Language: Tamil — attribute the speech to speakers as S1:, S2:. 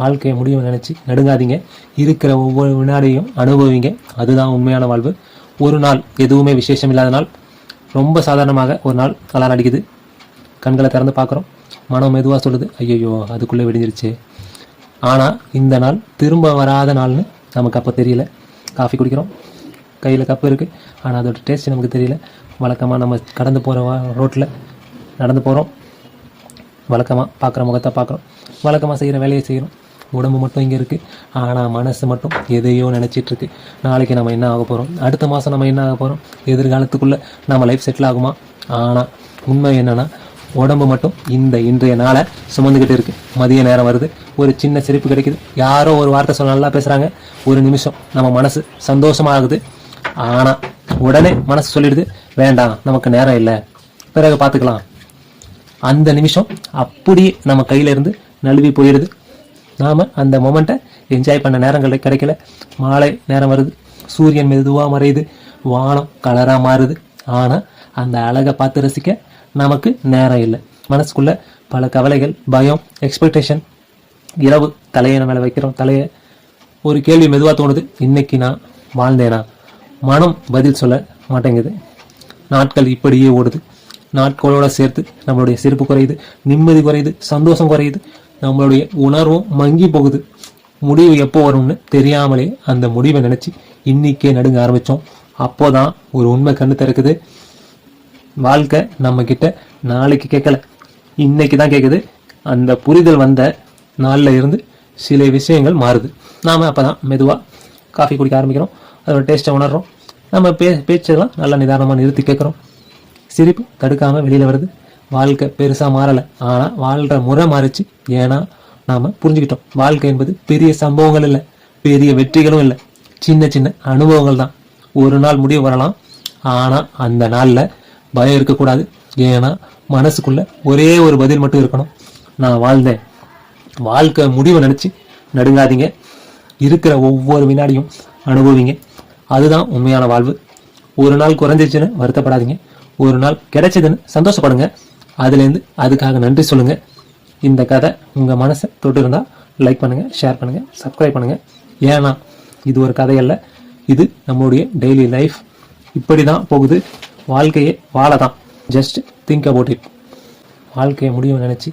S1: வாழ்க்கையை முடிவு நினச்சி நடுங்காதீங்க. இருக்கிற ஒவ்வொரு வினாடியும் அனுபவிங்க. அதுதான் உண்மையான வாழ்வு. ஒரு நாள் எதுவுமே விசேஷம் இல்லாத நாள், ரொம்ப சாதாரணமாக ஒரு நாள் அலாரம் அடிக்குது, கண்களை திறந்து பார்க்குறோம், மனம் மெதுவாக சொல்லுது ஐயோ அதுக்குள்ளே விடிஞ்சிருச்சு. ஆனால் இந்த நாள் திரும்ப வராத நாள்னு நமக்கு அப்போ தெரியல. காஃபி குடிக்கிறோம், கையில் கப்பு இருக்குது, ஆனால் அதோட டேஸ்ட் நமக்கு தெரியல. வழக்கமாக நம்ம கடந்து போகிற ரோட்டில் நடந்து போகிறோம், வழக்கமாக பார்க்குற முகத்தை பார்க்குறோம், வழக்கமாக செய்கிற வேலையை செய்கிறோம். உடம்பு மட்டும் இங்கே இருக்குது, ஆனால் மனசு மட்டும் எதையோ நினச்சிட்ருக்கு. நாளைக்கு நம்ம என்ன ஆக போகிறோம், அடுத்த மாதம் நம்ம என்ன ஆக போகிறோம், எதிர்காலத்துக்குள்ளே நம்ம லைஃப் செட்டில் ஆகுமா. ஆனால் உண்மை என்னென்னா உடம்பு மட்டும் இந்த இன்றைய நாளை சுமந்துக்கிட்டு இருக்குது. மதிய நேரம் வருது, ஒரு சின்ன சிரிப்பு கிடைக்குது, யாரோ ஒரு வார்த்தை சொல்ல நல்லா பேசுகிறாங்க, ஒரு நிமிஷம் நம்ம மனசு சந்தோஷமாகுது. ஆனால் உடனே மனசு சொல்லிடுது வேண்டாம் நமக்கு நேரம் இல்லை, பிறகு பார்த்துக்கலாம். அந்த நிமிஷம் அப்படியே நம்ம கையிலேருந்து நழுவி போயிடுது. நாம் அந்த மொமெண்ட்டை என்ஜாய் பண்ண நேரங்கள் கிடைக்கல. மாலை நேரம் வருது, சூரியன் மெதுவாக மறையுது, வானம் கலராக மாறுது. ஆனால் அந்த அழகை பார்த்து ரசிக்க நமக்கு நேரம் இல்லை. மனசுக்குள்ளே பல கவலைகள், பயம், எக்ஸ்பெக்டேஷன். இரவு தலையை மேலே வைக்கிறோம், தலையை ஒரு கேள்வி மெதுவாக தோணுது, இன்னைக்கு நான் வாழ்ந்தேனா. மனம் பதில் சொல்ல மாட்டேங்குது. நாட்கள் இப்படியே ஓடுது. நாட்களோடு சேர்த்து நம்மளுடைய சிரிப்பு குறையுது, நிம்மதி குறையுது, சந்தோஷம் குறையுது, நம்மளுடைய உணர்வும் மங்கி போகுது. முடிவு எப்போ வரும்னு தெரியாமலே அந்த முடிவை நினச்சி இன்னைக்கே நடுங்க ஆரம்பித்தோம். அப்போதான் ஒரு உண்மை கண்ணு திறக்குது. வாழ்க்கை நம்ம கிட்ட நாளைக்கு கேட்கல, இன்னைக்கு தான் கேட்குது. அந்த புரிதல் வந்த நாளில் இருந்து சில விஷயங்கள் மாறுது. நாம் அப்போ தான் மெதுவாக காஃபி குடிக்க ஆரம்பிக்கிறோம், அதோட டேஸ்ட்டை உணர்றோம். நம்ம பேச்செல்லாம் நல்லா நிதானமாக நிறுத்தி கேட்குறோம். சிரிப்பு தடுக்காமல் வெளியில் வருது. வாழ்க்கை பெருசாக மாறலை, ஆனால் வாழ்கிற முறை மாறிச்சு. ஏன்னா நாம் புரிஞ்சுக்கிட்டோம், வாழ்க்கை என்பது பெரிய சம்பவங்கள் இல்லை, பெரிய வெற்றிகளும் இல்லை, சின்ன சின்ன அனுபவங்கள் தான். ஒரு நாள் முடிவு வரலாம், ஆனால் அந்த நாளில் பயம் இருக்கக்கூடாது. ஏன்னா மனசுக்குள்ளே ஒரே ஒரு பதில் மட்டும் இருக்கணும், நான் வாழ்ந்தேன். வாழ்க்கை முடிவை நினச்சி நடுங்காதீங்க. இருக்கிற ஒவ்வொரு வினாடியும் அனுபவிங்க. அதுதான் உண்மையான வாழ்வு. ஒரு நாள் குறைஞ்சிச்சுன்னு வருத்தப்படாதீங்க, ஒரு நாள் கிடைச்சதுன்னு சந்தோஷப்படுங்க. அதுலேருந்து அதுக்காக நன்றி சொல்லுங்கள். இந்த கதை உங்கள் மனசை தொட்டு இருந்தால் லைக் பண்ணுங்கள், ஷேர் பண்ணுங்கள், சப்ஸ்கிரைப் பண்ணுங்கள். ஏன்னா இது ஒரு கதை அல்ல, இது நம்மளுடைய டெய்லி லைஃப். இப்படி தான் போகுது. வாழ்க்கையே வாழ தான். Just think about it. வாழ்க்கையை முடிவு நினச்சி